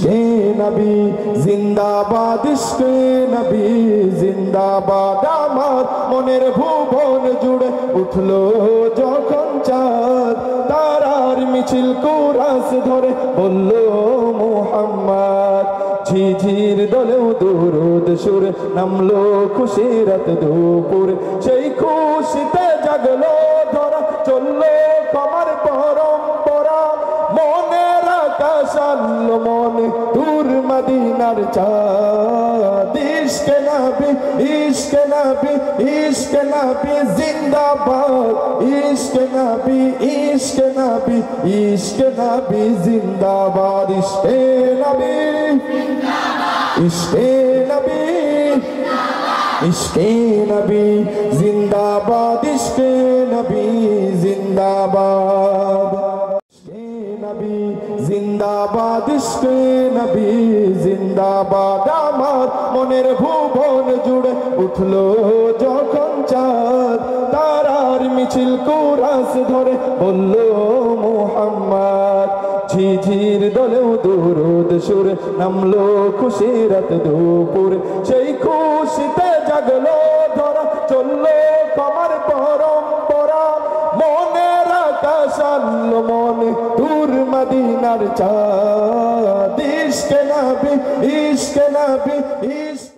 ইশকে নবী জিন্দাবাদ, ইশকে নবী জিন্দাবাদ। আমার মনের ভুবন জুড়ে উঠলো যখন চাঁদ, তারার মিছিল কুরাস ধরে বলল মুহাম্মদ। ঝিঝির দলেও দুরুদ সুরে নামলো খুশির রাত দুপুর, সেই খুশিতে জাগলো ধরা চললো কমার পরম্পরা। মনের আকাশ আনলো মনে দূর মদিনার চাঁদ। ইশকে নবী, ইশকে নবী, ইশকে নবী জিন্দাবাদ। ইশকে নবী, ইশকে নবী, ইশকে নবী জিন্দাবাদ। ইশকে নবী, ইশকে নবী, ইশকে নবী জিন্দাবাদ। ইশকে নবী জিন্দাবাদ, ইশকে নবী জিন্দাবাদ, ইশকে নবী জিন্দাবাদ। আমার মনের ভুবন জুড়ে উঠলো যখন চাঁদ, তারার মিছিল কুরাস ধরে বলল মুহাম্মদ। ঝিঝির দলেও দুরুদ সুরে নামলো খুশির রাত দুপুর, সেই খুশিতে জাগলো ধরা চললো কমার পরম্পরা। মনের আকাশ আনলো মনে দূর মদিনার চাঁদ। ইশকে নবী, ইশকে নবী, ইশকে